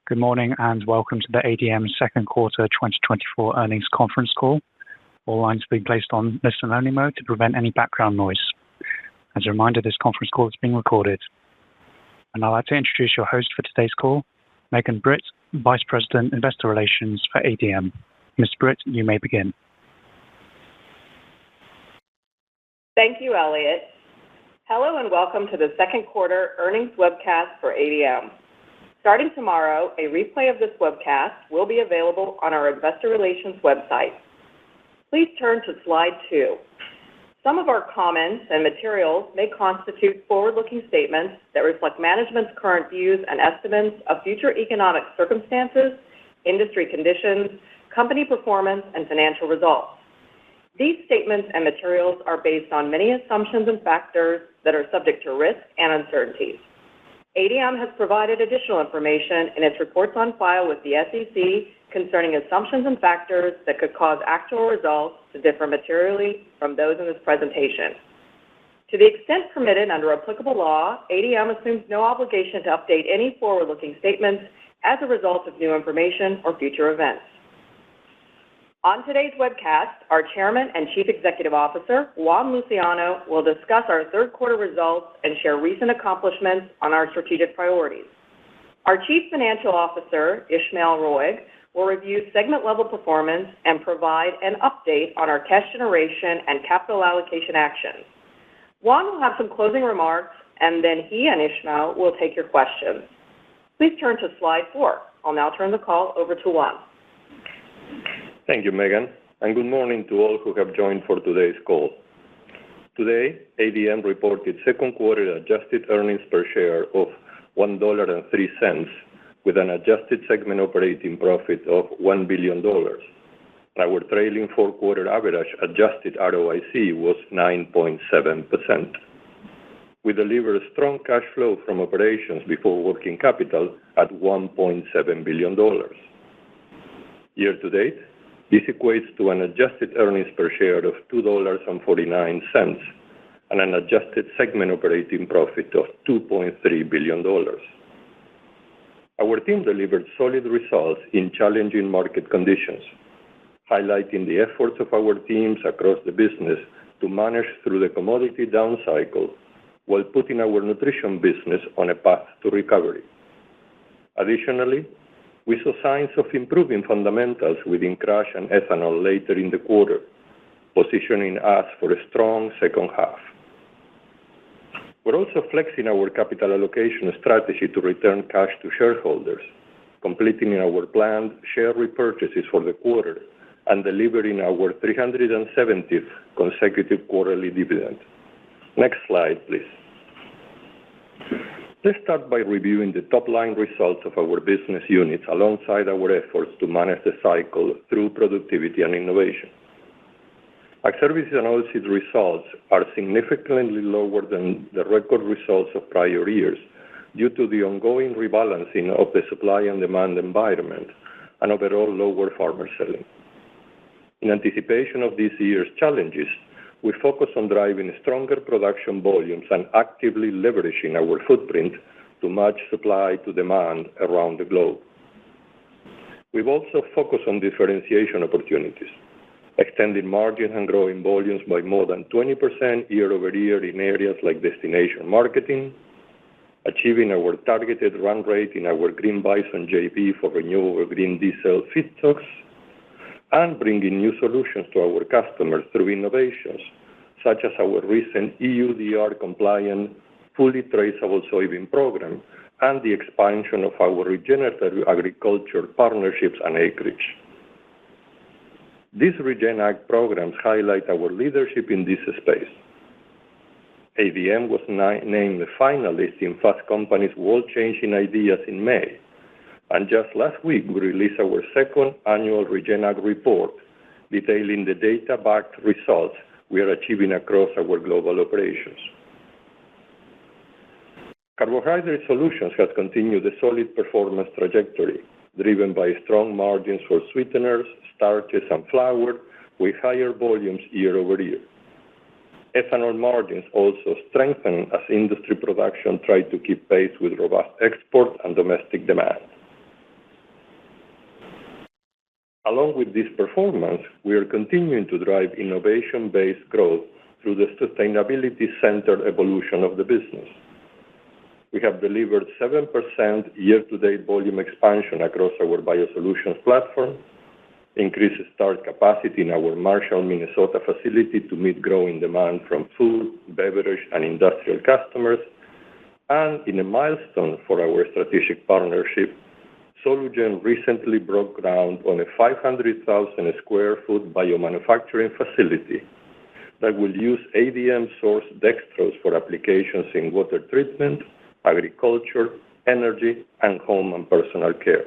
Good morning and welcome to the ADM second quarter 2024 earnings conference call. All lines have been placed on listen-only mode to prevent any background noise. As a reminder, this conference call is being recorded. And I'd like to introduce your host for today's call, Megan Britt, Vice President, Investor Relations for ADM. Ms. Britt, you may begin. Thank you, Elliot. Hello and welcome to the second quarter earnings webcast for ADM. Starting tomorrow, a replay of this webcast will be available on our Investor Relations website. Please turn to slide 2. Some of our comments and materials may constitute forward-looking statements that reflect management's current views and estimates of future economic circumstances, industry conditions, company performance, and financial results. These statements and materials are based on many assumptions and factors that are subject to risk and uncertainties. ADM has provided additional information in its reports on file with the SEC concerning assumptions and factors that could cause actual results to differ materially from those in this presentation. To the extent permitted under applicable law, ADM assumes no obligation to update any forward-looking statements as a result of new information or future events. On today's webcast, our Chairman and Chief Executive Officer, Juan Luciano, will discuss our third quarter results and share recent accomplishments on our strategic priorities. Our Chief Financial Officer, Ishmael Roig, will review segment-level performance and provide an update on our cash generation and capital allocation actions. Juan will have some closing remarks, and then he and Ishmael will take your questions. Please turn to slide 4. I'll now turn the call over to Juan. Thank you, Megan, and good morning to all who have joined for today's call. Today, ADM reported second quarter adjusted earnings per share of $1.03 with an adjusted segment operating profit of $1 billion. Our trailing four-quarter average adjusted ROIC was 9.7%. We delivered strong cash flow from operations before working capital at $1.7 billion. Year to date, this equates to an adjusted earnings per share of $2.49 and an adjusted segment operating profit of $2.3 billion. Our team delivered solid results in challenging market conditions, highlighting the efforts of our teams across the business to manage through the commodity down cycle while putting our nutrition business on a path to recovery. Additionally, we saw signs of improving fundamentals within crush and ethanol later in the quarter, positioning us for a strong second half. We're also flexing our capital allocation strategy to return cash to shareholders, completing our planned share repurchases for the quarter and delivering our 370th consecutive quarterly dividend. Next slide, please. Let's start by reviewing the top-line results of our business units alongside our efforts to manage the cycle through productivity and innovation. Ag Services and Oilseeds results are significantly lower than the record results of prior years due to the ongoing rebalancing of the supply and demand environment and overall lower farmer selling. In anticipation of this year's challenges, we focus on driving stronger production volumes and actively leveraging our footprint to match supply to demand around the globe. We've also focused on differentiation opportunities, extending margins and growing volumes by more than 20% year over year in areas like destination marketing, achieving our targeted run rate in our Green Bison JV for renewable green diesel feedstocks, and bringing new solutions to our customers through innovations, such as our recent EUDR-compliant, fully traceable soybean program and the expansion of our regenerative agriculture partnerships and acreage. These Regen Ag programs highlight our leadership in this space. ADM was named a finalist in Fast Company's World Changing Ideas in May, and just last week we released our second annual Regen Ag report detailing the data-backed results we are achieving across our global operations. Carbohydrate Solutions has continued a solid performance trajectory, driven by strong margins for sweeteners, starches, and flour, with higher volumes year over year. Ethanol margins also strengthened as industry production tried to keep pace with robust export and domestic demand. Along with this performance, we are continuing to drive innovation-based growth through the sustainability-centered evolution of the business. We have delivered 7% year-to-date volume expansion across our BioSolutions platform, increased start capacity in our Marshall, Minnesota facility to meet growing demand from food, beverage, and industrial customers, and in a milestone for our strategic partnership, Solugen recently broke ground on a 500,000 square foot biomanufacturing facility that will use ADM-sourced dextrose for applications in water treatment, agriculture, energy, and home and personal care.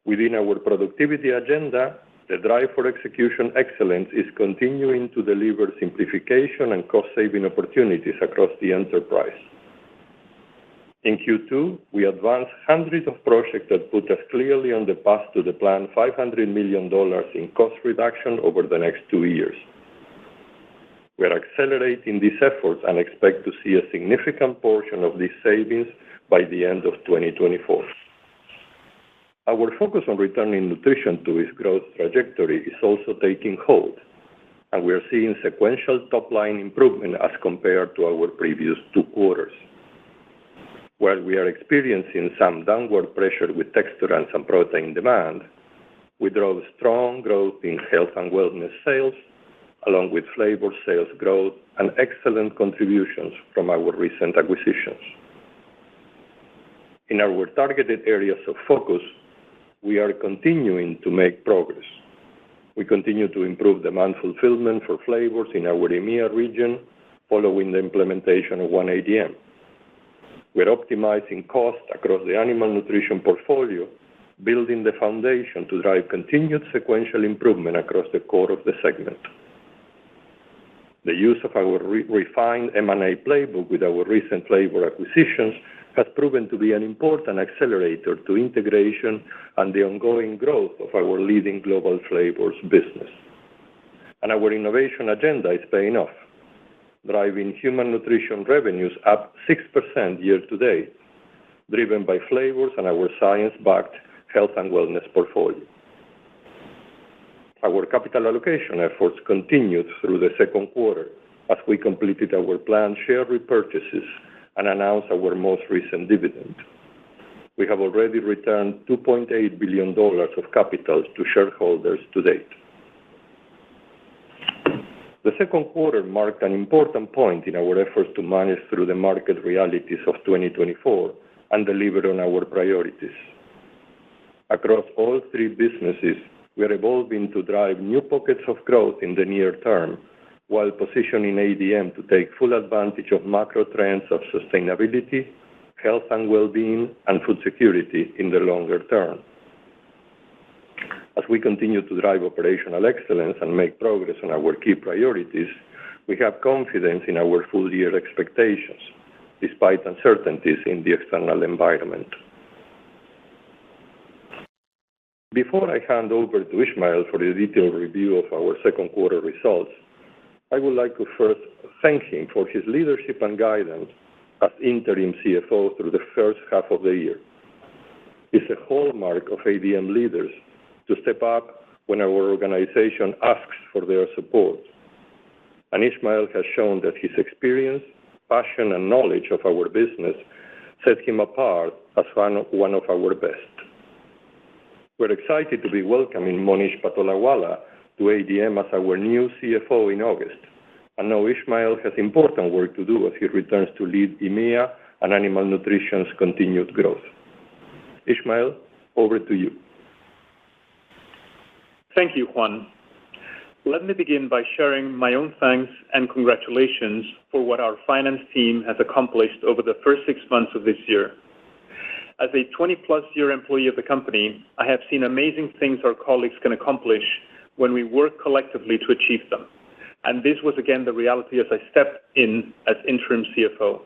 Within our productivity agenda, the drive for execution excellence is continuing to deliver simplification and cost-saving opportunities across the enterprise. In Q2, we advanced hundreds of projects that put us clearly on the path to the planned $500 million in cost reduction over the next 2 years. We are accelerating these efforts and expect to see a significant portion of these savings by the end of 2024. Our focus on returning nutrition to its growth trajectory is also taking hold, and we are seeing sequential top-line improvement as compared to our previous 2 quarters. While we are experiencing some downward pressure with texturants and protein demand, we drove strong growth in health and wellness sales, along with flavor sales growth and excellent contributions from our recent acquisitions. In our targeted areas of focus, we are continuing to make progress. We continue to improve demand fulfillment for flavors in our EMEA region following the implementation of One ADM. We're optimizing costs across the animal nutrition portfolio, building the foundation to drive continued sequential improvement across the core of the segment. The use of our refined M&A playbook with our recent flavor acquisitions has proven to be an important accelerator to integration and the ongoing growth of our leading global flavors business. And our innovation agenda is paying off, driving human nutrition revenues up 6% year-to-date, driven by flavors and our science-backed health and wellness portfolio. Our capital allocation efforts continued through the second quarter as we completed our planned share repurchases and announced our most recent dividend. We have already returned $2.8 billion of capital to shareholders to date. The second quarter marked an important point in our efforts to manage through the market realities of 2024 and deliver on our priorities. Across all 3 businesses, we are evolving to drive new pockets of growth in the near term, while positioning ADM to take full advantage of macro trends of sustainability, health and well-being, and food security in the longer term. As we continue to drive operational excellence and make progress on our key priorities, we have confidence in our full-year expectations, despite uncertainties in the external environment. Before I hand over to Ishmael for a detailed review of our second quarter results, I would like to first thank him for his leadership and guidance as interim CFO through the first half of the year. It's a hallmark of ADM leaders to step up when our organization asks for their support. And Ishmael has shown that his experience, passion, and knowledge of our business set him apart as one of our best. We're excited to be welcoming Monish Patolawala to ADM as our new CFO in August, and know Ishmael has important work to do as he returns to lead EMEA and Animal Nutrition's continued growth. Ishmael, over to you. Thank you, Juan. Let me begin by sharing my own thanks and congratulations for what our finance team has accomplished over the first 6 months of this year. As a 20-plus year employee of the company, I have seen amazing things our colleagues can accomplish when we work collectively to achieve them. And this was again the reality as I stepped in as interim CFO.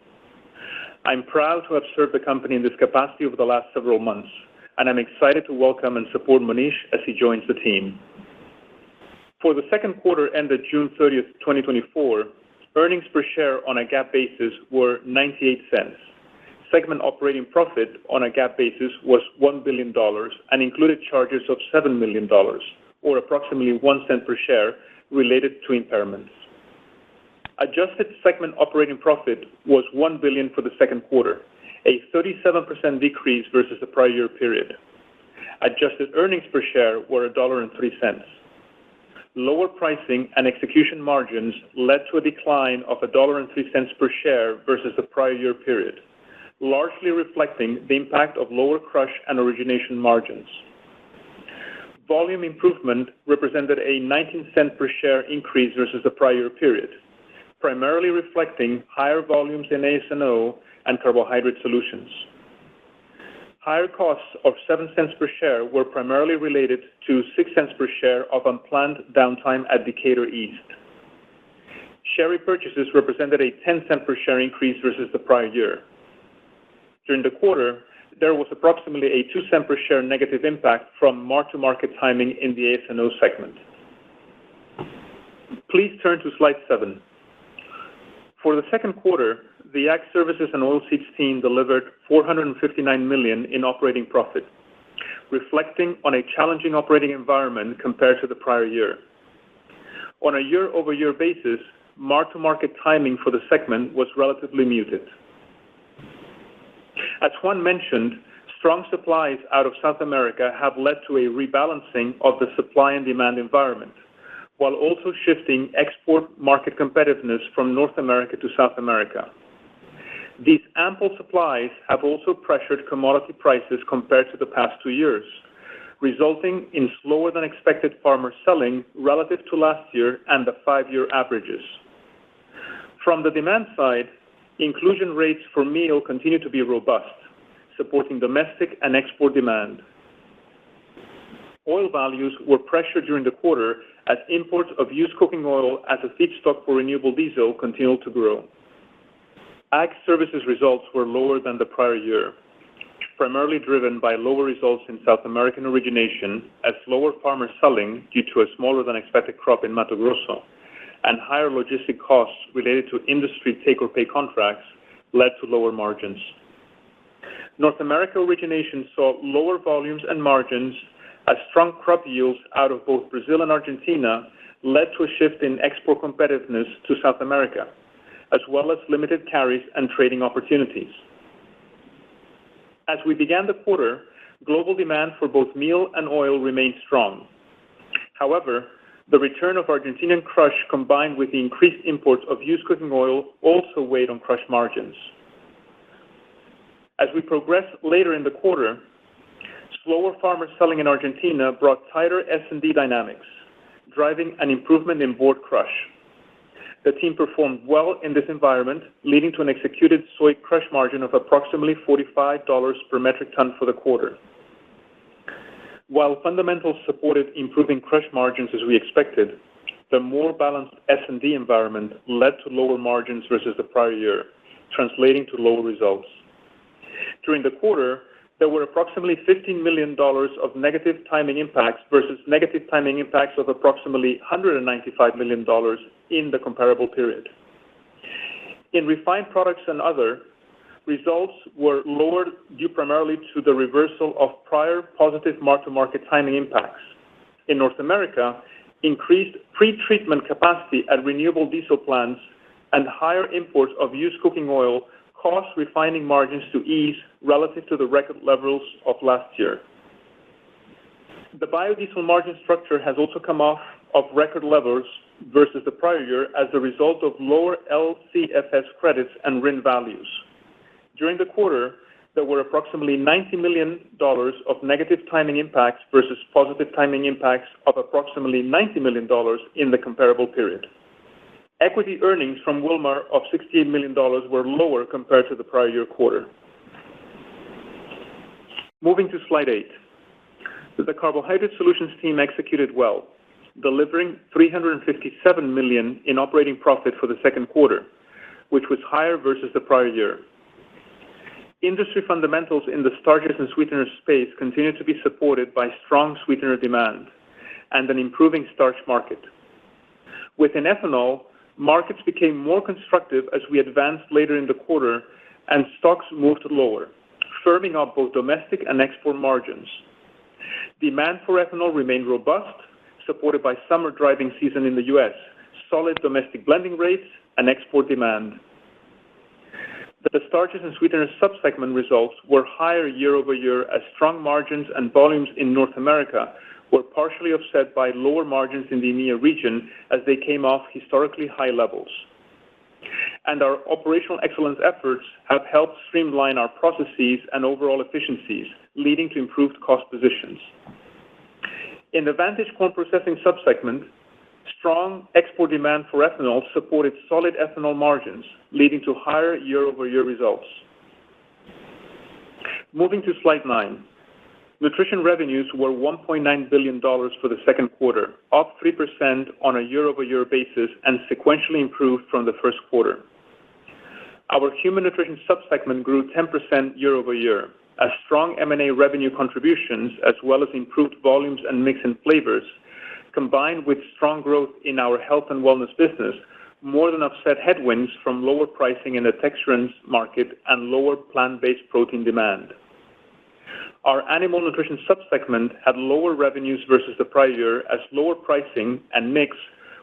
I'm proud to have served the company in this capacity over the last several months, and I'm excited to welcome and support Monish as he joins the team. For the second quarter ended June 30th, 2024, earnings per share on a GAAP basis were 98 cents, segment operating profit on a GAAP basis was $1 billion and included charges of $7 million, or approximately 1 cent per share, related to impairments. Adjusted segment operating profit was $1 billion for the second quarter, a 37% decrease versus the prior year period. Adjusted earnings per share were $1.03. Lower pricing and execution margins led to a decline of $1.03 per share versus the prior year period, largely reflecting the impact of lower crush and origination margins. Volume improvement represented a 19-cent per share increase versus the prior year period, primarily reflecting higher volumes in AS&O and Carbohydrate Solutions. Higher costs of 7 cents per share were primarily related to 6 cents per share of unplanned downtime at Decatur East. Share repurchases represented a 10-cent per share increase versus the prior year. During the quarter, there was approximately a 2 cent per share negative impact from mark-to-market timing in the AS&O segment. Please turn to slide 7. For the second quarter, the Ag Services and Oilseeds team delivered $459 million in operating profit, reflecting on a challenging operating environment compared to the prior year. On a year-over-year basis, mark-to-market timing for the segment was relatively muted. As Juan mentioned, strong supplies out of South America have led to a rebalancing of the supply and demand environment, while also shifting export market competitiveness from North America to South America. These ample supplies have also pressured commodity prices compared to the past 2 years, resulting in slower than expected farmer selling relative to last year and the 5-year averages. From the demand side, inclusion rates for meal continue to be robust, supporting domestic and export demand. Oil values were pressured during the quarter as imports of used cooking oil as a feedstock for renewable diesel continued to grow. Ag Services results were lower than the prior year, primarily driven by lower results in South American origination as lower farmer selling due to a smaller than expected crop in Mato Grosso and higher logistic costs related to industry take-or-pay contracts led to lower margins. North America origination saw lower volumes and margins as strong crop yields out of both Brazil and Argentina led to a shift in export competitiveness to South America, as well as limited carries and trading opportunities. As we began the quarter, global demand for both meal and oil remained strong. However, the return of Argentinian crush combined with the increased imports of used cooking oil also weighed on crush margins. As we progressed later in the quarter, slower farmer selling in Argentina brought tighter S&D dynamics, driving an improvement in board crush. The team performed well in this environment, leading to an executed soy crush margin of approximately $45 per metric ton for the quarter. While fundamentals supported improving crush margins as we expected, the more balanced S&D environment led to lower margins versus the prior year, translating to lower results. During the quarter, there were approximately $15 million of negative timing impacts versus negative timing impacts of approximately $195 million in the comparable period. In refined products and other, results were lowered due primarily to the reversal of prior positive mark-to-market timing impacts. In North America, increased pre-treatment capacity at renewable diesel plants and higher imports of used cooking oil caused refining margins to ease relative to the record levels of last year. The biodiesel margin structure has also come off of record levels versus the prior year as a result of lower LCFS credits and RIN values. During the quarter, there were approximately $90 million of negative timing impacts versus positive timing impacts of approximately $90 million in the comparable period. Equity earnings from Wilmar of $68 million were lower compared to the prior year quarter. Moving to slide 8. The Carbohydrate Solutions team executed well, delivering $357 million in operating profit for the second quarter, which was higher versus the prior year. Industry fundamentals in the starches and sweeteners space continue to be supported by strong sweetener demand and an improving starch market. Within ethanol, markets became more constructive as we advanced later in the quarter and stocks moved lower, firming up both domestic and export margins. Demand for ethanol remained robust, supported by summer driving season in the U.S., solid domestic blending rates, and export demand. The starches and sweeteners subsegment results were higher year-over-year as strong margins and volumes in North America were partially offset by lower margins in the EMEA region as they came off historically high levels. And our operational excellence efforts have helped streamline our processes and overall efficiencies, leading to improved cost positions. In the Vantage Corn Processing subsegment, strong export demand for ethanol supported solid ethanol margins, leading to higher year-over-year results. Moving to slide 9. Nutrition revenues were $1.9 billion for the second quarter, up 3% on a year-over-year basis and sequentially improved from the first quarter. Our human nutrition subsegment grew 10% year-over-year, as strong M&A revenue contributions, as well as improved volumes and mix and flavors, combined with strong growth in our health and wellness business, more than offset headwinds from lower pricing in the texturants market and lower plant-based protein demand. Our animal nutrition subsegment had lower revenues versus the prior year as lower pricing and mix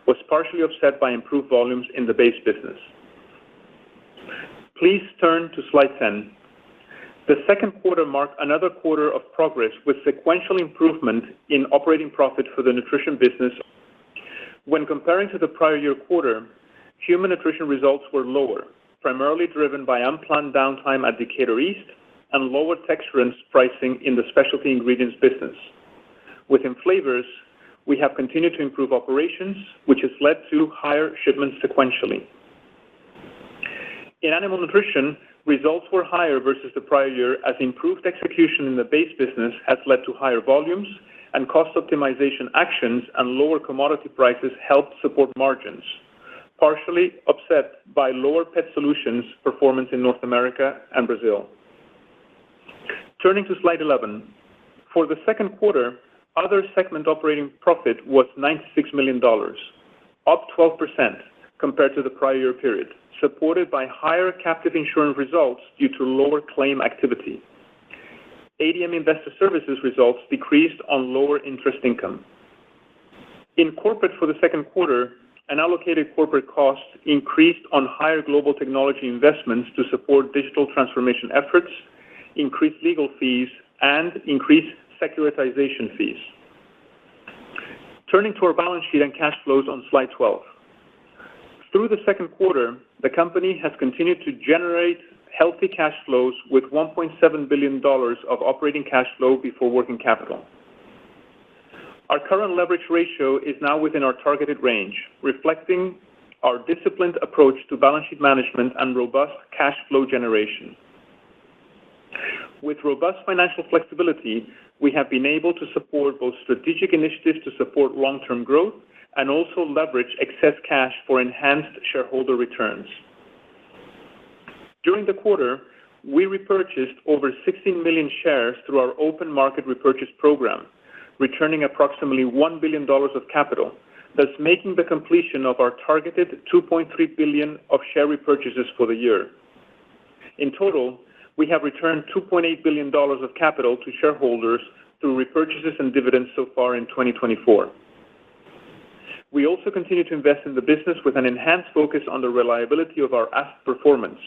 was partially offset by improved volumes in the base business. Please turn to slide 10. The second quarter marked another quarter of progress with sequential improvement in operating profit for the nutrition business. When comparing to the prior year quarter, human nutrition results were lower, primarily driven by unplanned downtime at Decatur East and lower texturants pricing in the specialty ingredients business. Within flavors, we have continued to improve operations, which has led to higher shipments sequentially. In animal nutrition, results were higher versus the prior year as improved execution in the base business has led to higher volumes, and cost optimization actions and lower commodity prices helped support margins, partially offset by lower pet solutions performance in North America and Brazil. Turning to slide 11. For the second quarter, other segment operating profit was $96 million, up 12% compared to the prior year period, supported by higher captive insurance results due to lower claim activity. ADM Investor Services results decreased on lower interest income. In corporate for the second quarter, unallocated corporate costs increased on higher global technology investments to support digital transformation efforts, increased legal fees, and increased securitization fees. Turning to our balance sheet and cash flows on slide 12. Through the second quarter, the company has continued to generate healthy cash flows with $1.7 billion of operating cash flow before working capital. Our current leverage ratio is now within our targeted range, reflecting our disciplined approach to balance sheet management and robust cash flow generation. With robust financial flexibility, we have been able to support both strategic initiatives to support long-term growth and also leverage excess cash for enhanced shareholder returns. During the quarter, we repurchased over 16 million shares through our open market repurchase program, returning approximately $1 billion of capital, thus making the completion of our targeted $2.3 billion of share repurchases for the year. In total, we have returned $2.8 billion of capital to shareholders through repurchases and dividends so far in 2024. We also continue to invest in the business with an enhanced focus on the reliability of our asset performance,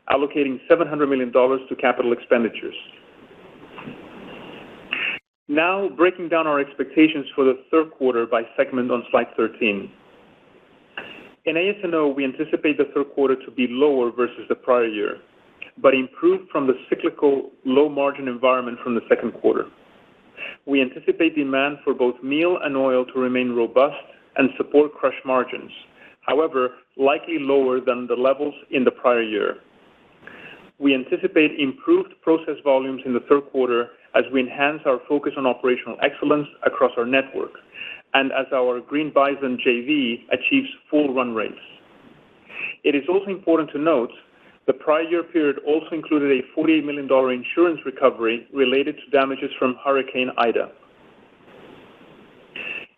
allocating $700 million to capital expenditures. Now, breaking down our expectations for the third quarter by segment on slide 13. In AS&O, we anticipate the third quarter to be lower versus the prior year, but improved from the cyclical low-margin environment from the second quarter. We anticipate demand for both meal and oil to remain robust and support crush margins, however, likely lower than the levels in the prior year. We anticipate improved process volumes in the third quarter as we enhance our focus on operational excellence across our network, and as our Green Bison JV achieves full run rates. It is also important to note the prior year period also included a $48 million insurance recovery related to damages from Hurricane Ida.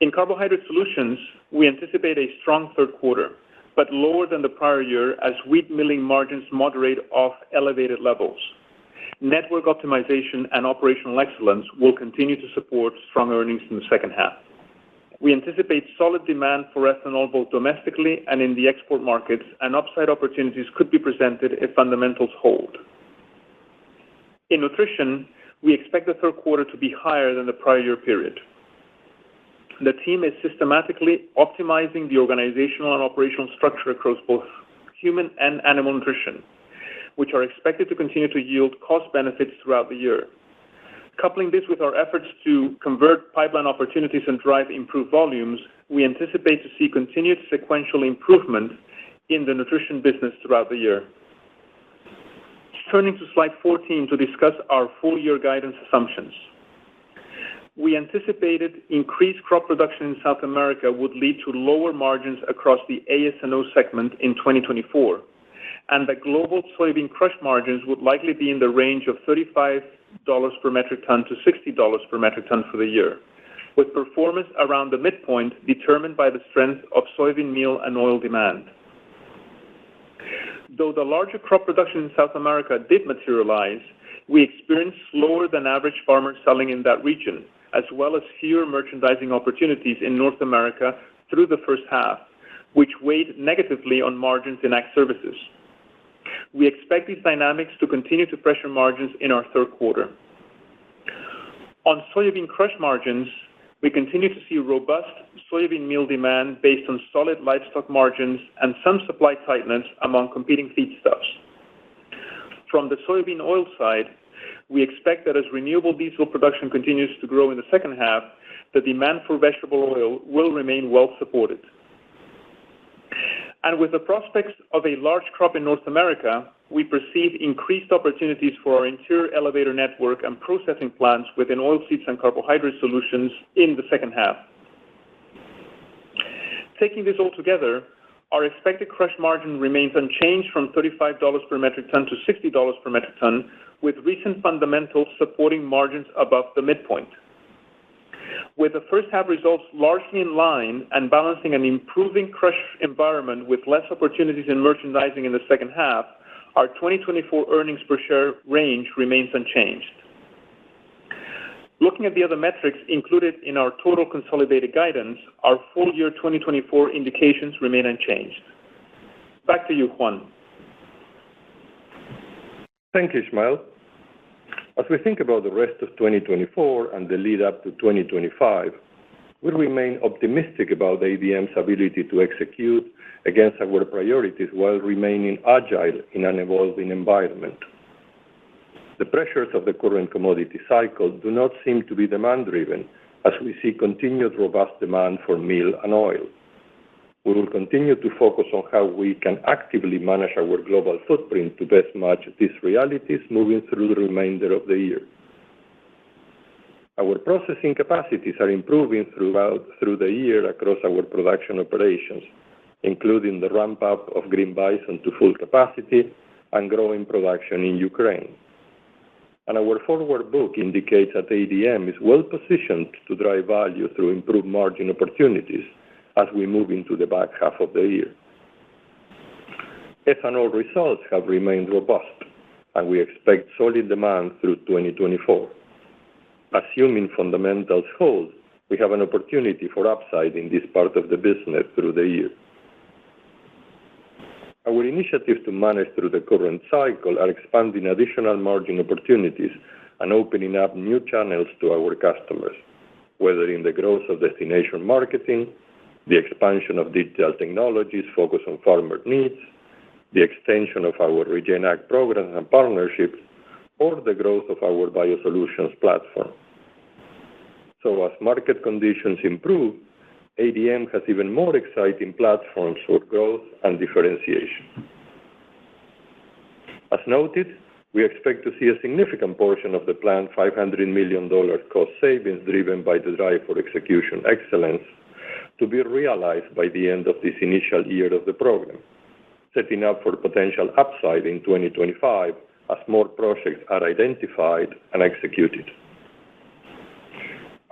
In Carbohydrate Solutions, we anticipate a strong third quarter, but lower than the prior year as wheat milling margins moderate off elevated levels. Network optimization and operational excellence will continue to support strong earnings in the second half. We anticipate solid demand for ethanol both domestically and in the export markets, and upside opportunities could be presented if fundamentals hold. In nutrition, we expect the third quarter to be higher than the prior year period. The team is systematically optimizing the organizational and operational structure across both human and animal nutrition, which are expected to continue to yield cost benefits throughout the year. Coupling this with our efforts to convert pipeline opportunities and drive improved volumes, we anticipate to see continued sequential improvement in the nutrition business throughout the year. Turning to slide 14 to discuss our full-year guidance assumptions. We anticipated increased crop production in South America would lead to lower margins across the AS&O segment in 2024, and that global soybean crush margins would likely be in the range of $35 per metric ton to $60 per metric ton for the year, with performance around the midpoint determined by the strength of soybean meal and oil demand. Though the larger crop production in South America did materialize, we experienced slower than average farmer selling in that region, as well as fewer merchandising opportunities in North America through the first half, which weighed negatively on margins in Ag Services. We expect these dynamics to continue to pressure margins in our third quarter. On soybean crush margins, we continue to see robust soybean meal demand based on solid livestock margins and some supply tightness among competing feedstuffs. From the soybean oil side, we expect that as renewable diesel production continues to grow in the second half, the demand for vegetable oil will remain well supported. And with the prospects of a large crop in North America, we perceive increased opportunities for our interior elevator network and processing plants within oilseeds and carbohydrate solutions in the second half. Taking this all together, our expected crush margin remains unchanged from $35 per metric ton to $60 per metric ton, with recent fundamentals supporting margins above the midpoint. With the first half results largely in line and balancing an improving crush environment with less opportunities in merchandising in the second half, our 2024 earnings per share range remains unchanged. Looking at the other metrics included in our total consolidated guidance, our full year 2024 indications remain unchanged. Back to you, Juan. Thank you, Ismael. As we think about the rest of 2024 and the lead up to 2025, we remain optimistic about ADM's ability to execute against our priorities while remaining agile in an evolving environment. The pressures of the current commodity cycle do not seem to be demand-driven, as we see continued robust demand for meal and oil. We will continue to focus on how we can actively manage our global footprint to best match these realities moving through the remainder of the year. Our processing capacities are improving through the year across our production operations, including the ramp-up of green bison to full capacity and growing production in Ukraine. And our forward book indicates that ADM is well positioned to drive value through improved margin opportunities as we move into the back half of the year. Ethanol results have remained robust, and we expect solid demand through 2024. Assuming fundamentals hold, we have an opportunity for upside in this part of the business through the year. Our initiatives to manage through the current cycle are expanding additional margin opportunities and opening up new channels to our customers, whether in the growth of destination marketing, the expansion of digital technologies focused on farmer needs, the extension of our Regen Ag programs and partnerships, or the growth of our biosolutions platform. So as market conditions improve, ADM has even more exciting platforms for growth and differentiation. As noted, we expect to see a significant portion of the planned $500 million cost savings driven by the drive for execution excellence to be realized by the end of this initial year of the program, setting up for potential upside in 2025 as more projects are identified and executed.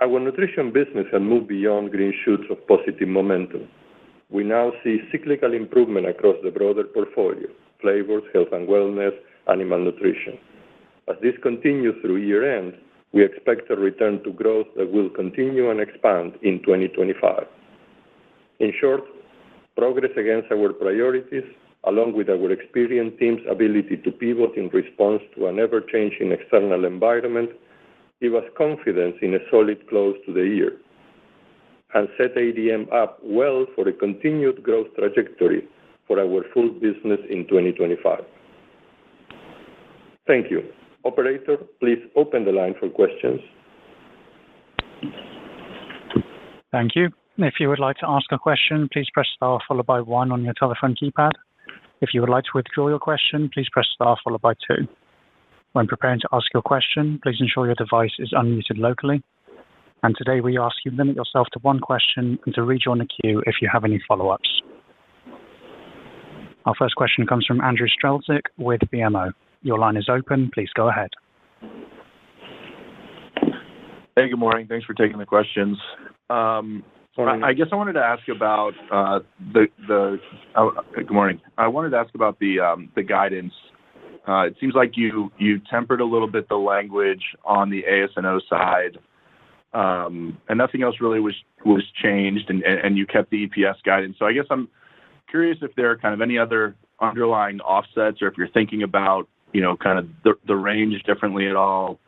Our nutrition business has moved beyond green shoots of positive momentum. we now see cyclical improvement across the broader portfolio: flavors, health and wellness, animal nutrition. As this continues through year-end, we expect a return to growth that will continue and expand in 2025. In short, progress against our priorities, along with our experienced team's ability to pivot in response to an ever-changing external environment, give us confidence in a solid close to the year and set ADM up well for a continued growth trajectory for our food business in 2025. Thank you. Operator, please open the line for questions. Thank you. If you would like to ask a question, please press star followed by 1 on your telephone keypad. If you would like to withdraw your question, please press star followed by 2. When preparing to ask your question, please ensure your device is unmuted locally. And today we ask you to limit yourself to one question and to rejoin the queue if you have any follow-ups. Our first question comes from Andrew Strelzik with BMO. Your line is open. Please go ahead. Hey, good morning. Thanks for taking the questions. I guess I wanted to ask about good morning. I wanted to ask about the guidance. It seems like you tempered a little bit the language on the AS&O side, and nothing else really was changed, and you kept the EPS guidance. So I guess I'm curious if there are kind of any other underlying offsets, or if you're thinking about kind of the range differently at all.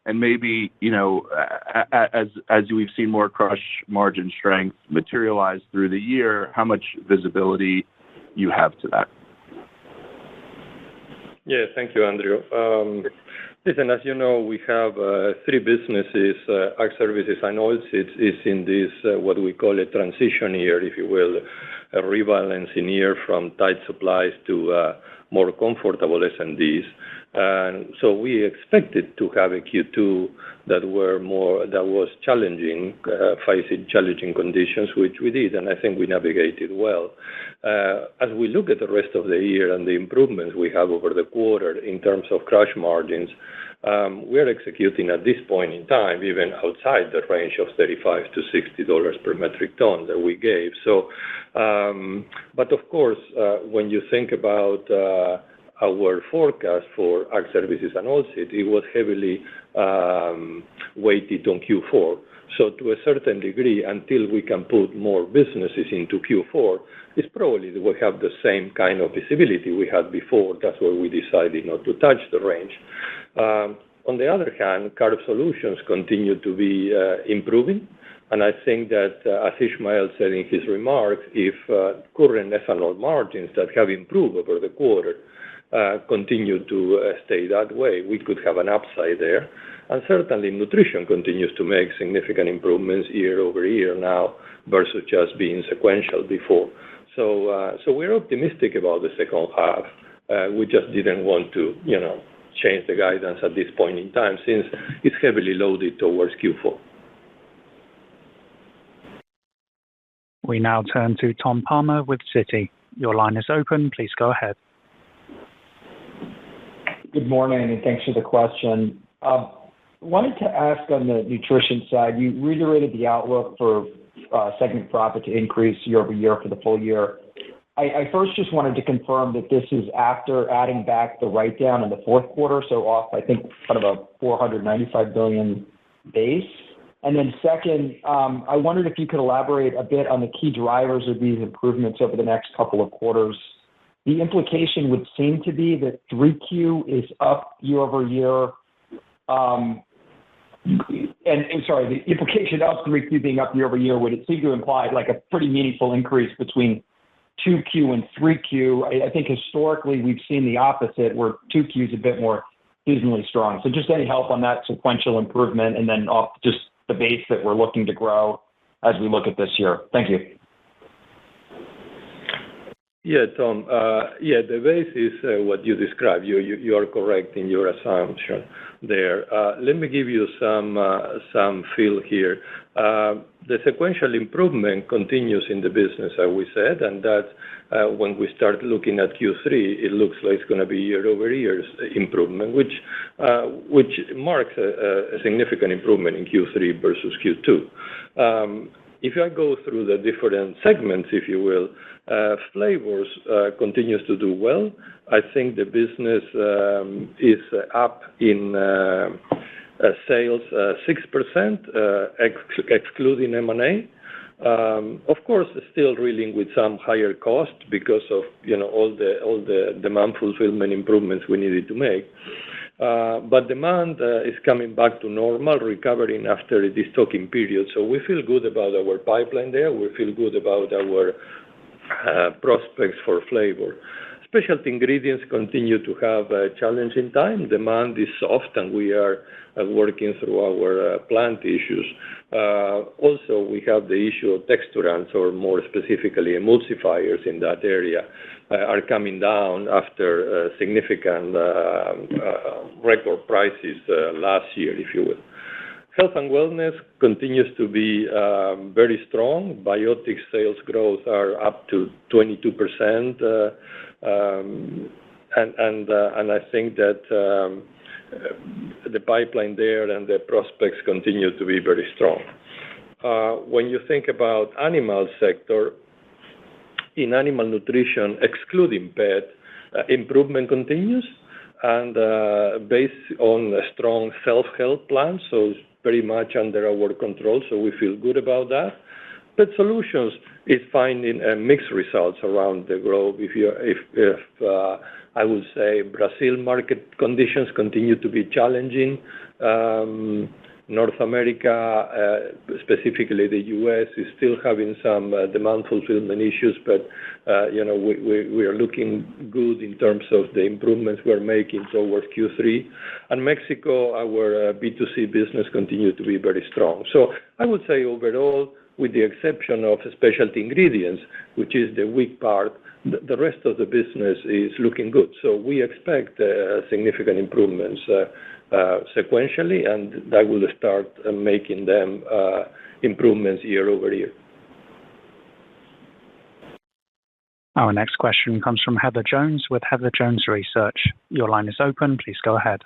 And maybe, as we've seen more crush margin strength materialize through the year, how much visibility you have to that? Yeah, thank you, Andrew. Listen, as you know, we have 3 businesses. Ag Services and Oilseeds is in this, what we call a transition year, if you will, a rebalancing year from tight supplies to more comfortable S&Ds. And so we expected to have a Q2 that was challenging, facing challenging conditions, which we did, and I think we navigated well. As we look at the rest of the year and the improvements we have over the quarter in terms of crush margins, we're executing at this point in time, even outside the range of $35 to $60 per metric ton that we gave. So, but of course, when you think about our forecast for Ag Services and Oilseeds, it was heavily weighted on Q4. So to a certain degree, until we can put more businesses into Q4, it's probably that we have the same kind of visibility we had before. That's why we decided not to touch the range. On the other hand, Carb Solutions continue to be improving. And I think that, as Ismael said in his remarks, if current ethanol margins that have improved over the quarter continue to stay that way, we could have an upside there. And certainly nutrition continues to make significant improvements year over year now versus just being sequential before. So we're optimistic about the second half. We just didn't want to, change the guidance at this point in time since it's heavily loaded towards Q4. We now turn to Tom Palmer with Citi. Your line is open. Please go ahead. Good morning, and thanks for the question. Wanted to ask on the nutrition side, you reiterated the outlook for segment profit to increase year over year for the full year. I first just wanted to confirm that this is after adding back the write-down in the fourth quarter, so off, I think, kind of a $495 billion base. And then second, I wondered if you could elaborate a bit on the key drivers of these improvements over the next couple of quarters. The implication would seem to be that 3Q is up year over year. The implication of 3Q being up year over year would seem to imply like a pretty meaningful increase between 2Q and 3Q. I think historically we've seen the opposite, where 2Q is a bit more seasonally strong. So just any help on that sequential improvement, and then off just the base that we're looking to grow as we look at this year. Thank you. Yeah, Tom. The base is what you described. You are correct in your assumption there. Let me give you some feel here. The sequential improvement continues in the business, as we said, and that when we start looking at Q3, it looks like it's going to be year-over-year improvement, which marks a significant improvement in Q3 versus Q2. If I go through the different segments, if you will, flavors continues to do well. I think the business is up in sales 6%, excluding M&A. Of course, still reeling with some higher cost because of all the demand fulfillment improvements we needed to make. But demand is coming back to normal, recovering after this stocking period. So we feel good about our pipeline there. We feel good about our prospects for flavor. Specialty ingredients continue to have a challenging time. Demand is soft, and we are working through our plant issues. Also, we have the issue of texturants, or more specifically, emulsifiers in that area, are coming down after significant record prices last year, if you will. Health and wellness continues to be very strong. Biotics sales growth are up to 22%. And I think that the pipeline there and the prospects continue to be very strong. When you think about animal sector, in animal nutrition, excluding pet, improvement continues, and based on a strong self-help plan, so it's very much under our control, so we feel good about that. Pet Solutions is finding mixed results around the globe. If I would say Brazil market conditions continue to be challenging. North America, specifically the U.S., is still having some demand fulfillment issues, but we are looking good in terms of the improvements we're making towards Q3. And Mexico, our B2C business continues to be very strong. So I would say overall, with the exception of specialty ingredients, which is the weak part, the rest of the business is looking good. So we expect significant improvements sequentially, and that will start making them improvements year over year. Our next question comes from Heather Jones with Heather Jones Research. Your line is open. Please go ahead.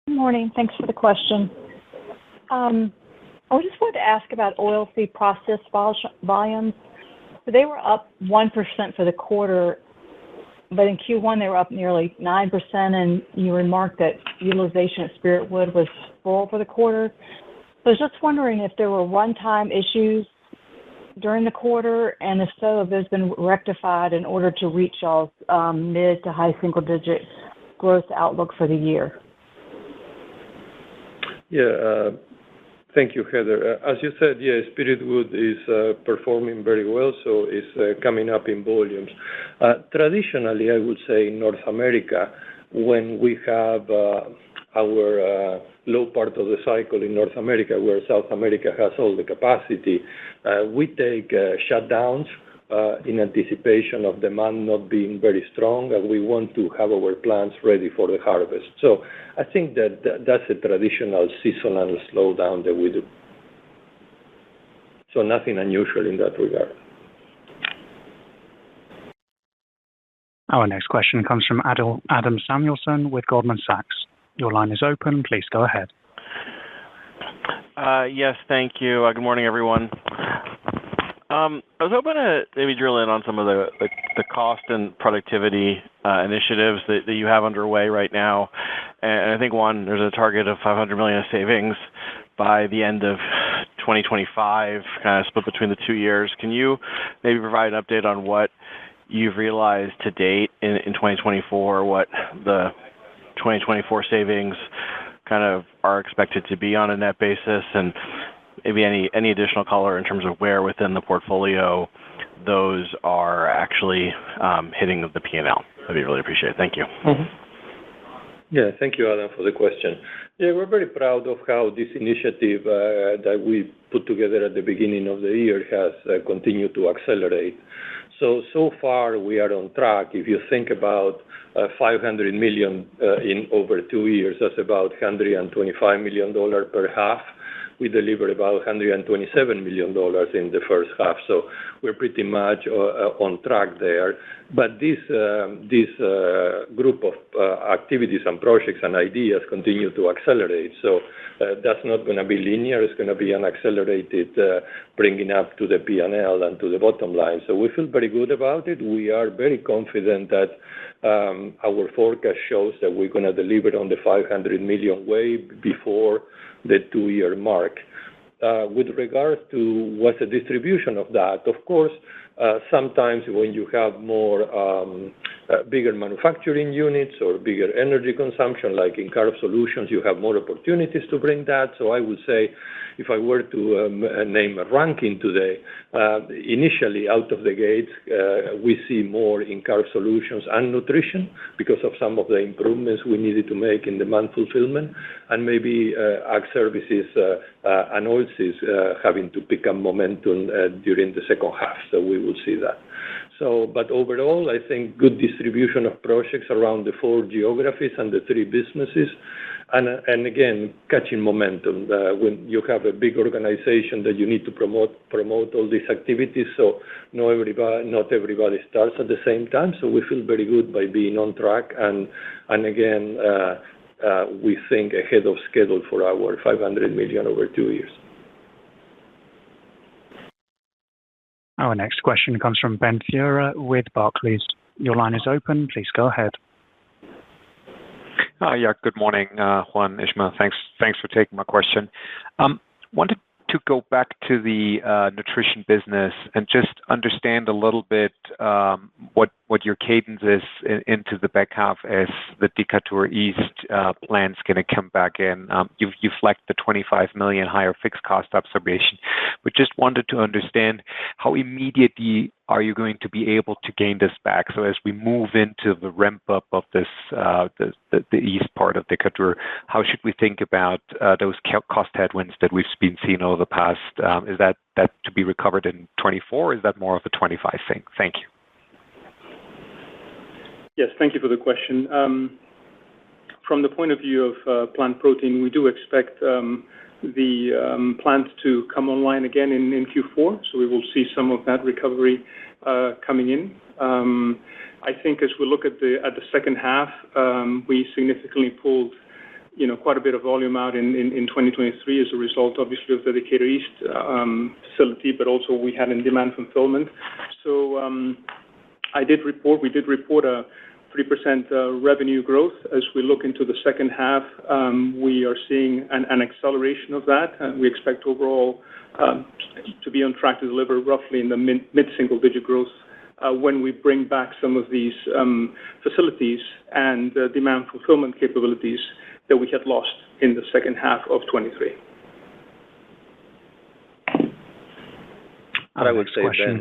Good morning. Thanks for the question. I just wanted to ask about oilseed processed volumes. So they were up 1% for the quarter, but in Q1 they were up nearly 9%, and you remarked that utilization at Spiritwood was full for the quarter. So I was just wondering if there were one-time issues during the quarter, and if so, have those been rectified in order to reach y'all's mid to high single-digit growth outlook for the year? Yeah, thank you, Heather. As you said, yeah, Spiritwood is performing very well, so it's coming up in volumes. Traditionally, I would say in North America, when we have our low part of the cycle in North America, where South America has all the capacity, we take shutdowns in anticipation of demand not being very strong, and we want to have our plants ready for the harvest. So I think that's a traditional seasonal slowdown that we do. So nothing unusual in that regard. Our next question comes from Adam Samuelson with Goldman Sachs. Your line is open. Please go ahead. Yes, thank you. Good morning, everyone. I was hoping to maybe drill in on some of the cost and productivity initiatives that you have underway right now. And I think, one, there's a target of $500 million of savings by the end of 2025, kind of split between the 2 years. Can you maybe provide an update on what you've realized to date in 2024, what the 2024 savings kind of are expected to be on a net basis, and maybe any additional color in terms of where within the portfolio those are actually hitting the P&L? That'd be really appreciated. Thank you. Mm-hmm. Yeah, thank you, Adam, for the question. Yeah, we're very proud of how this initiative that we put together at the beginning of the year has continued to accelerate. So far, we are on track. If you think about $500 million in over 2 years, that's about $125 million per half. we delivered about $127 million in the first half. So we're pretty much on track there. But this group of activities and projects and ideas continue to accelerate. So that's not going to be linear. It's going to be an accelerated bringing up to the P&L and to the bottom line. So we feel very good about it. We are very confident that our forecast shows that we're going to deliver on the $500 million way before the 2-year mark. With regards to what's the distribution of that, of course, sometimes when you have more bigger manufacturing units or bigger energy consumption, like in Carb Solutions, you have more opportunities to bring that. So I would say, if I were to name a ranking today, initially out of the gates, we see more in Carb Solutions and Nutrition because of some of the improvements we needed to make in demand fulfillment, and maybe Ag Services and Oilseeds having to pick up momentum during the second half. So we will see that. So, but overall, I think good distribution of projects around the 4 geographies and the 3 businesses. And again, catching momentum. When you have a big organization that you need to promote all these activities, so not everybody starts at the same time. So we feel very good by being on track, and again, we think ahead of schedule for our $500 million over 2 years. Our next question comes from Ben Theurer with Barclays. Your line is open. Please go ahead. Yeah, good morning, Juan, Ismael. Thanks for taking my question. Wanted to go back to the nutrition business and just understand a little bit what your cadence is into the back half as the Decatur East plant's going to come back in. You've flagged the $25 million higher fixed cost observation, but just wanted to understand how immediately are you going to be able to gain this back? So as we move into the ramp up of this the east part of Decatur, how should we think about those cost headwinds that we've been seeing over the past? Is that to be recovered in 24? Or is that more of a 25 thing? Thank you. Yes, thank you for the question. From the point of view of plant protein, we do expect the plant to come online again in Q4, so we will see some of that recovery coming in. I think as we look at the second half, we significantly pulled quite a bit of volume out in 2023 as a result, obviously, of the Decatur East facility, but also we had in demand fulfillment. So we did report a 3% revenue growth. As we look into the second half, we are seeing an acceleration of that. We expect overall to be on track to deliver roughly in the mid-single-digit growth when we bring back some of these facilities and demand fulfillment capabilities that we had lost in the second half of 23. I would say then,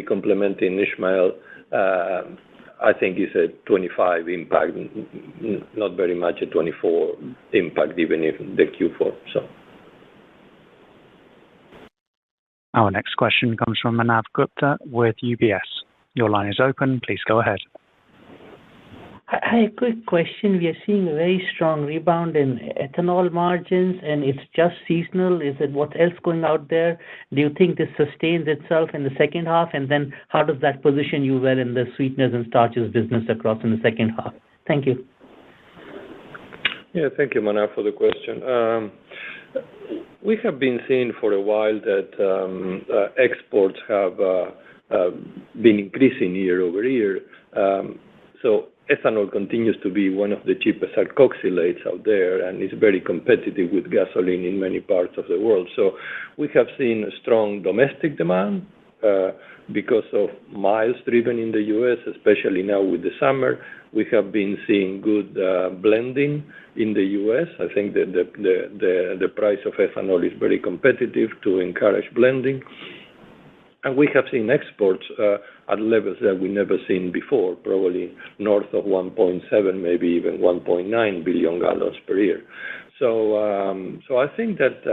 complementing Ismael, I think it's a 25 impact, not very much a 24 impact, even if the Q4. So. Our next question comes from Manav Gupta with UBS. Your line is open. Please go ahead. Hi, quick question. We are seeing a very strong rebound in ethanol margins, and it's just seasonal. Is it what else going out there? Do you think this sustains itself in the second half? And then how does that position you well in the sweeteners and starches business across in the second half? Thank you. Yeah, thank you, Manav, for the question. We have been seeing for a while that exports have been increasing year over year. So ethanol continues to be one of the cheapest alkoxylates out there, and it's very competitive with gasoline in many parts of the world. So we have seen a strong domestic demand because of miles driven in the U.S., especially now with the summer. We have been seeing good blending in the U.S. I think that the price of ethanol is very competitive to encourage blending. And we have seen exports at levels that we never seen before, probably north of 1.7, maybe even 1.9 billion gallons per year. So I think that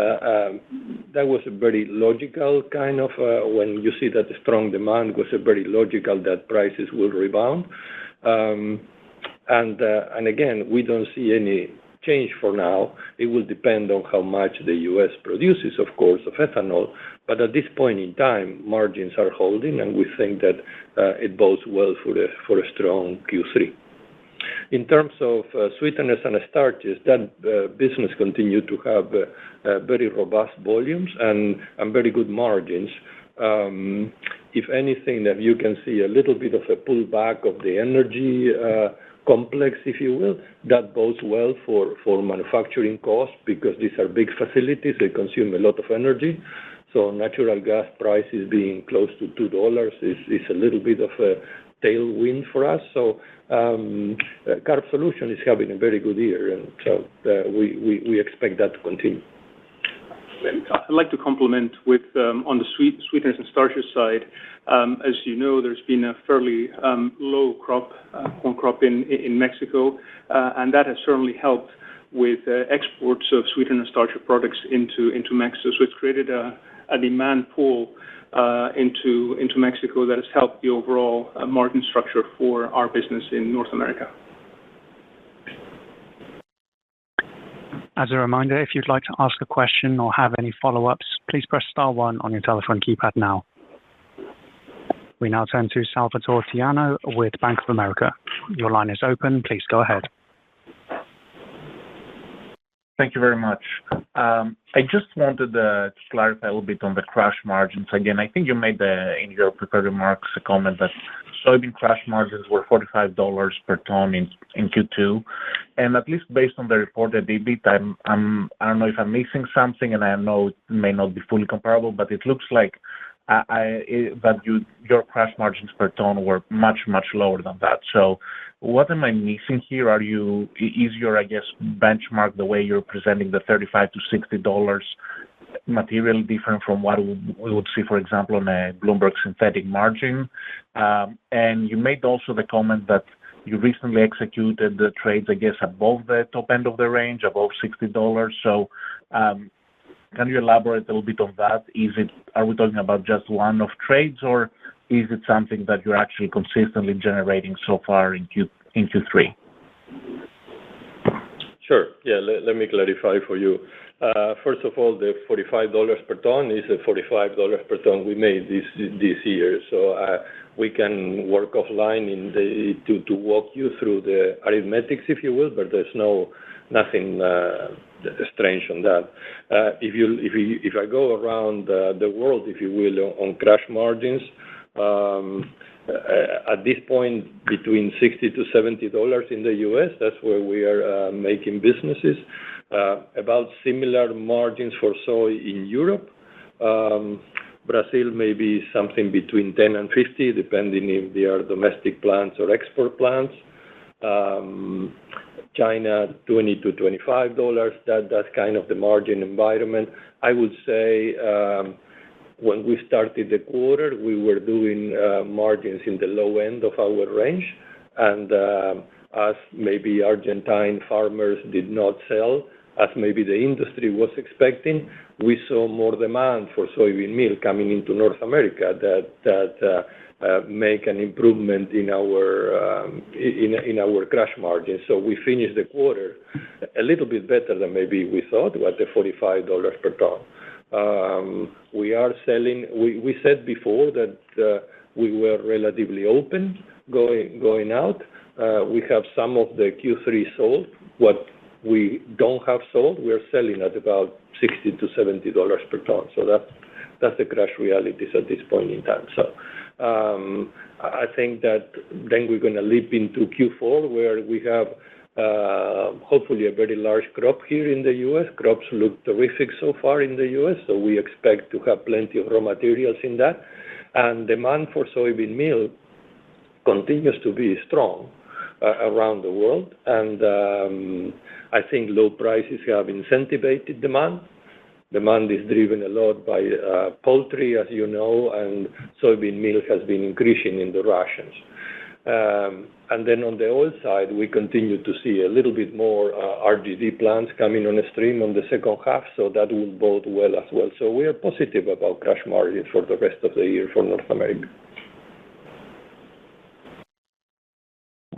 that was a very logical kind of, when you see that the strong demand was a very logical that prices will rebound. And again, we don't see any change for now. It will depend on how much the U.S. produces, of course, of ethanol. But at this point in time, margins are holding, and we think that it bodes well for a strong Q3. In terms of sweeteners and starches, that business continued to have very robust volumes and very good margins. If anything, that you can see a little bit of a pullback of the energy complex, if you will. That bodes well for manufacturing costs because these are big facilities. They consume a lot of energy. So natural gas prices being close to $2 is a little bit of a tailwind for us. So Carb Solution is having a very good year, and so we expect that to continue. I'd like to compliment with on the sweeteners and starches side. As you know, there's been a fairly low corn crop in Mexico, and that has certainly helped with exports of sweetener and starch products into Mexico. So it's created a demand pool into Mexico that has helped the overall margin structure for our business in North America. As a reminder, if you'd like to ask a question or have any follow-ups, please press star 1 on your telephone keypad now. We now turn to Salvatore Tiano with Bank of America. Your line is open. Please go ahead. Thank you very much. I just wanted to clarify a little bit on the crush margins. Again, I think you made in your prepared remarks a comment that soybean crush margins were $45 per ton in Q2, and at least based on the reported EBIT, I don't know if I'm missing something, and I know it may not be fully comparable, but it looks like your crush margins per ton were much lower than that. So what am I missing here? Is your, I guess, benchmark the way you're presenting the $35 to $60 materially different from what we would see, for example, on a Bloomberg synthetic margin? And you made also the comment that you recently executed the trades, I guess, above the top end of the range, above $60. So can you elaborate a little bit on that? Are we talking about just one-off trades, or is it something that you're actually consistently generating so far in Q3? Sure. Yeah, let me clarify for you. First of all, the $45 per ton is the $45 per ton we made this year. So we can work offline to walk you through the arithmetics, if you will, but there's nothing strange on that. If I go around the world, if you will, on crush margins, at this point between $60 to $70 in the U.S., that's where we are making businesses. About similar margins for soy in Europe. Brazil may be something between 10 and 50, depending if they are domestic plants or export plants. China, $20 to $25. That's kind of the margin environment. I would say when we started the quarter, we were doing margins in the low end of our range, and as maybe Argentine farmers did not sell, as maybe the industry was expecting, we saw more demand for soybean meal coming into North America that make an improvement in our crush margins. So we finished the quarter a little bit better than maybe we thought, at the $45 per ton. We are selling. We said before that we were relatively open going out. We have some of the Q3 sold. What we don't have sold, we are selling at about $60 to $70 per ton. So that's the crush realities at this point in time. So I think that then we're going to leap into Q4, where we have hopefully a very large crop here in the U.S. Crops look terrific so far in the U.S., so we expect to have plenty of raw materials in that. And demand for soybean meal continues to be strong around the world. And I think low prices have incentivized demand. Demand is driven a lot by poultry, as you know, and soybean meal has been increasing in the rations. And then on the oil side, we continue to see a little bit more RGD plants coming on a stream on the second half, so that will bode well as well. So we are positive about crush margins for the rest of the year for North America.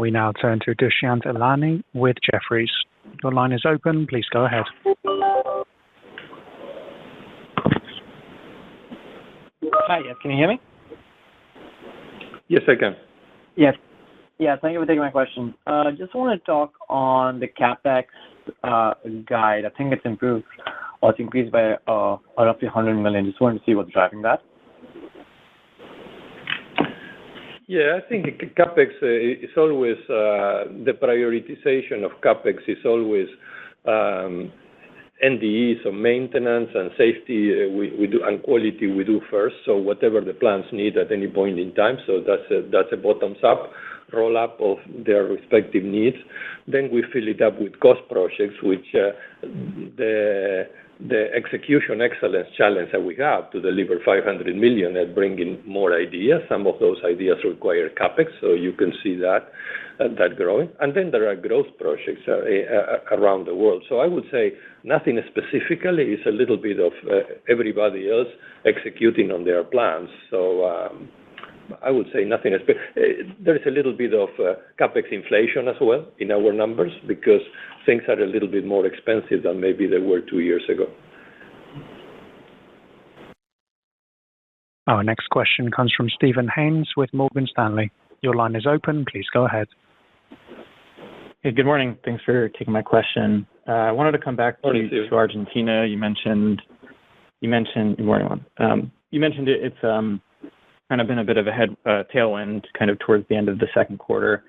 We now turn to Dushyant Ailani with Jefferies. Your line is open. Please go ahead. Hi, yes, can you hear me? Yes, I can. Yes. Yeah, thank you for taking my question. Just want to talk on the CapEx guide. I think it's improved, or it's increased by roughly $100 million. Just wanted to see what's driving that. Yeah, I think CapEx is always the prioritization of CapEx is always NDE, so maintenance and safety we do, and quality we do first. So whatever the plants need at any point in time. So that's a bottoms up roll up of their respective needs. Then we fill it up with cost projects, which the execution excellence challenge that we have to deliver $500 million and bring in more ideas. Some of those ideas require CapEx, so you can see that growing. And then there are growth projects around the world. So I would say nothing specifically. It's a little bit of everybody else executing on their plans. So I would say nothing. There is a little bit of CapEx inflation as well in our numbers because things are a little bit more expensive than maybe they were 2 years ago. Our next question comes from Stephen Haynes with Morgan Stanley. Your line is open. Please go ahead. Hey, good morning. Thanks for taking my question. I wanted to come back to Argentina. You mentioned good morning, Juan. You mentioned it's kind of been a bit of a tailwind kind of towards the end of the second quarter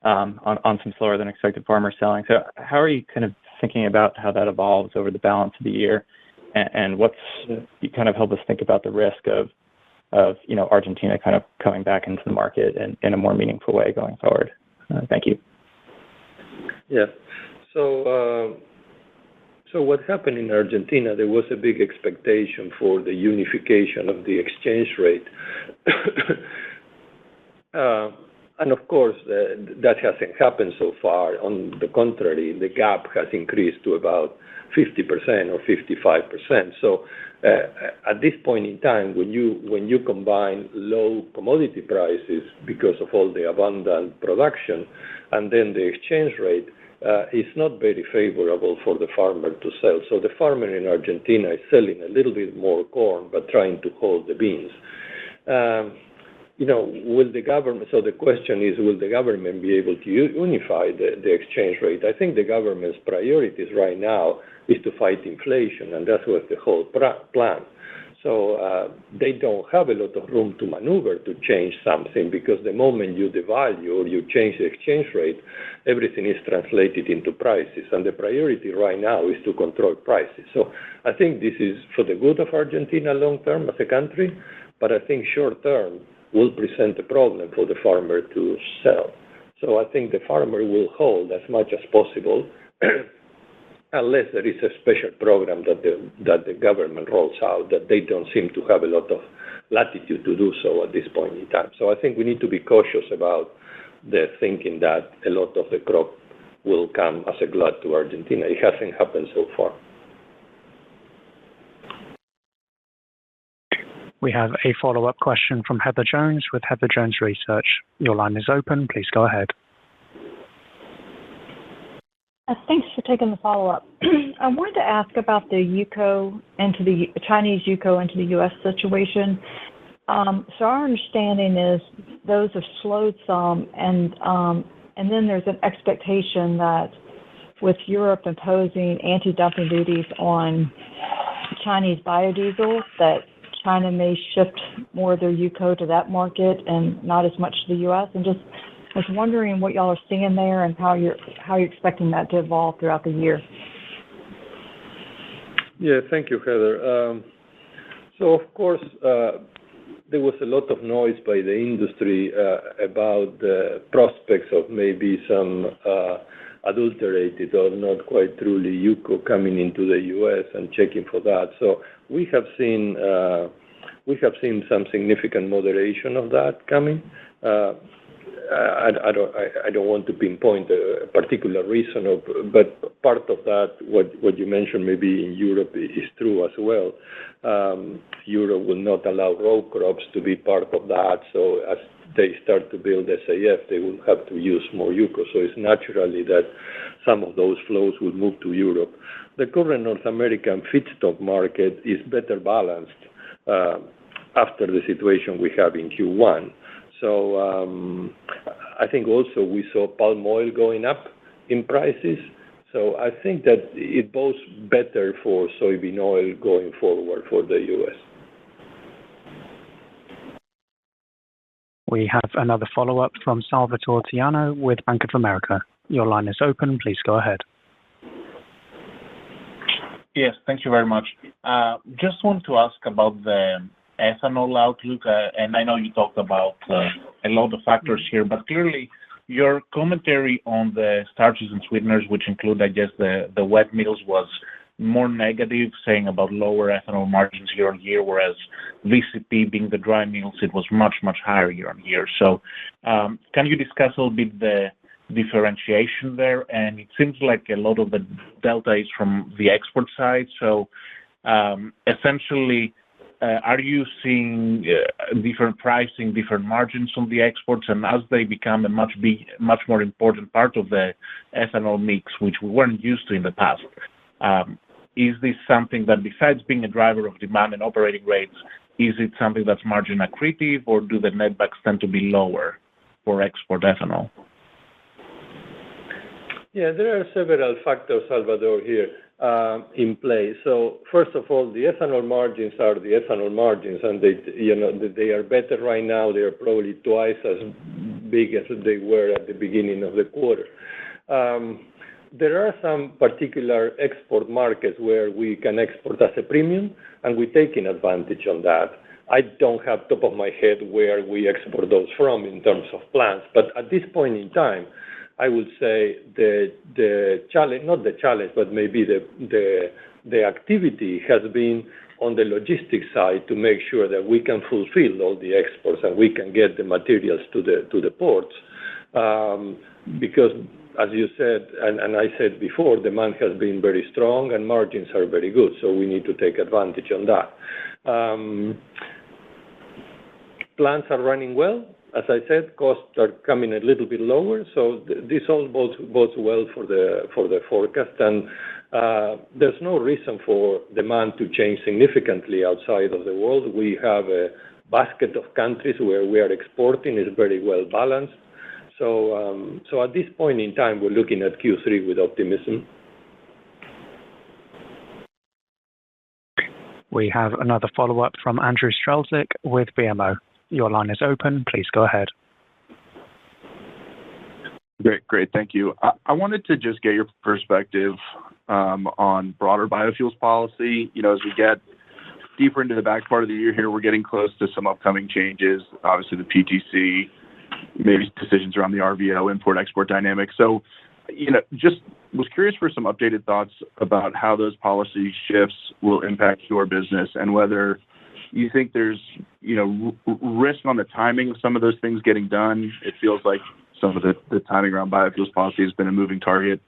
on some slower than expected farmer selling. So how are you kind of thinking about how that evolves over the balance of the year? And you kind of help us think about the risk of Argentina kind of coming back into the market in a more meaningful way going forward. Thank you. Yeah. So what happened in Argentina, there was a big expectation for the unification of the exchange rate. And of course, that hasn't happened so far. On the contrary, the gap has increased to about 50% or 55%. So at this point in time, when you combine low commodity prices because of all the abundant production, and then the exchange rate, it's not very favorable for the farmer to sell. So the farmer in Argentina is selling a little bit more corn, but trying to hold the beans. Will the government? So the question is, will the government be able to unify the exchange rate? I think the government's priorities right now is to fight inflation, and that was the whole plan. So they don't have a lot of room to maneuver to change something because the moment you devalue or you change the exchange rate, everything is translated into prices. And the priority right now is to control prices. So I think this is for the good of Argentina long term as a country, but I think short term will present a problem for the farmer to sell. So I think the farmer will hold as much as possible unless there is a special program that the government rolls out that they don't seem to have a lot of latitude to do so at this point in time. So I think we need to be cautious about the thinking that a lot of the crop will come as a glut to Argentina. It hasn't happened so far. We have a follow-up question from Heather Jones with Heather Jones Research. Your line is open. Please go ahead. Thanks for taking the follow-up. I wanted to ask about the Chinese UCO into the U.S. situation. So our understanding is those have slowed some, and then there's an expectation that with Europe imposing anti-dumping duties on Chinese biodiesel, that China may shift more of their UCO to that market and not as much to the U.S. And just was wondering what y'all are seeing there and how you're expecting that to evolve throughout the year. Yeah, thank you, Heather. So of course, there was a lot of noise by the industry about the prospects of maybe some adulterated or not quite truly UCO coming into the U.S. and checking for that. So we have seen some significant moderation of that coming. I don't want to pinpoint a particular reason, but part of that, what you mentioned, maybe in Europe is true as well. Europe will not allow row crops to be part of that, so as they start to build SAF, they will have to use more UCO. So it's naturally that some of those flows will move to Europe. The current North American feedstock market is better balanced after the situation we have in Q1. So I think also we saw palm oil going up in prices. So I think that it bodes better for soybean oil going forward for the U.S. We have another follow-up from Salvatore Tiano with Bank of America. Your line is open. Please go ahead. Yes, thank you very much. Just want to ask about the ethanol outlook, and I know you talked about a lot of factors here, but clearly your commentary on the starches and sweeteners, which include, I guess, the wet mills, was more negative, saying about lower ethanol margins year on year, whereas VCP, being the dry mills, it was much, much higher year on year. So can you discuss a little bit the differentiation there? And it seems like a lot of the delta is from the export side. So essentially, are you seeing different pricing, different margins on the exports? And as they become a much more important part of the ethanol mix, which we weren't used to in the past, is this something that, besides being a driver of demand and operating rates, is it something that's margin accretive, or do the netbacks tend to be lower for export ethanol? Yeah, there are several factors, Salvador, here in play. So first of all, the ethanol margins are the ethanol margins, and they are better right now. They are probably twice as big as they were at the beginning of the quarter. There are some particular export markets where we can export as a premium, and we're taking advantage on that. I don't have top of my head where we export those from in terms of plants, but at this point in time, I would say the challenge, not the challenge, but maybe the activity has been on the logistics side to make sure that we can fulfill all the exports and we can get the materials to the ports. Because, as you said, and I said before, demand has been very strong and margins are very good, so we need to take advantage on that. Plants are running well. As I said, costs are coming a little bit lower, so this all bodes well for the forecast. And there's no reason for demand to change significantly outside of the world. We have a basket of countries where we are exporting is very well balanced. So at this point in time, we're looking at Q3 with optimism. We have another follow-up from Andrew Strelzik with BMO. Your line is open. Please go ahead. Great. Thank you. I wanted to just get your perspective on broader biofuels policy. As we get deeper into the back part of the year here, we're getting close to some upcoming changes. Obviously, the PTC, maybe decisions around the RVO, import-export dynamics. So, just was curious for some updated thoughts about how those policy shifts will impact your business and whether you think there's, risk on the timing of some of those things getting done. It feels like some of the timing around biofuels policy has been a moving target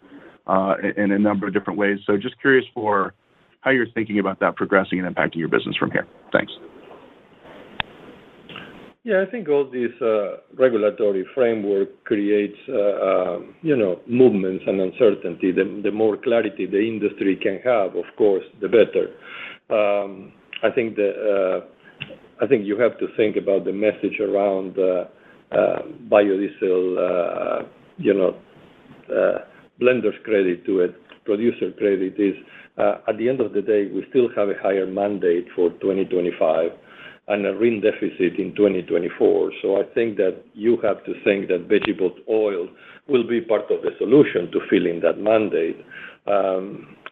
in a number of different ways. So just curious for how you're thinking about that progressing and impacting your business from here. Thanks. Yeah, I think all this regulatory framework creates, movements and uncertainty. The more clarity the industry can have, of course, the better. I think you have to think about the message around biodiesel, blenders credit to it, producer credit is, at the end of the day, we still have a higher mandate for 2025 and a RIN deficit in 2024. So I think that you have to think that vegetable oil will be part of the solution to filling that mandate.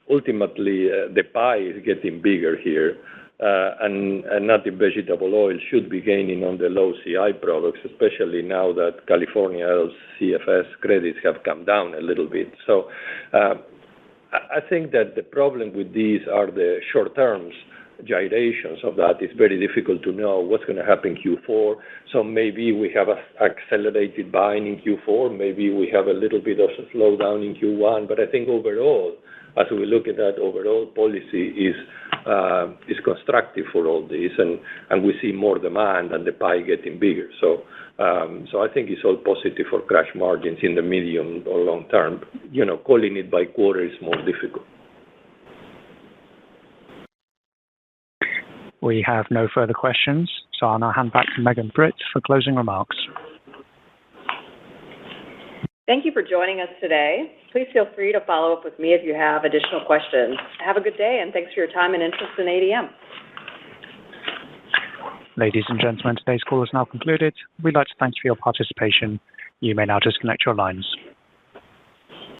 Ultimately, the pie is getting bigger here. And native vegetable oil should be gaining on the low CI products, especially now that California LCFS credits have come down a little bit. So I think that the problem with these are the short terms gyrations of that. It's very difficult to know what's going to happen in Q4. So maybe we have accelerated buying in Q4. Maybe we have a little bit of a slowdown in Q1. But I think overall, as we look at that, overall policy is constructive for all this, and we see more demand and the pie getting bigger. So I think it's all positive for crush margins in the medium or long term. Calling it by quarter is more difficult. We have no further questions, so I'll now hand back to Megan Britt for closing remarks. Thank you for joining us today. Please feel free to follow up with me if you have additional questions. Have a good day, and thanks for your time and interest in ADM. Ladies and gentlemen, today's call is now concluded. We'd like to thank you for your participation. You may now disconnect your lines.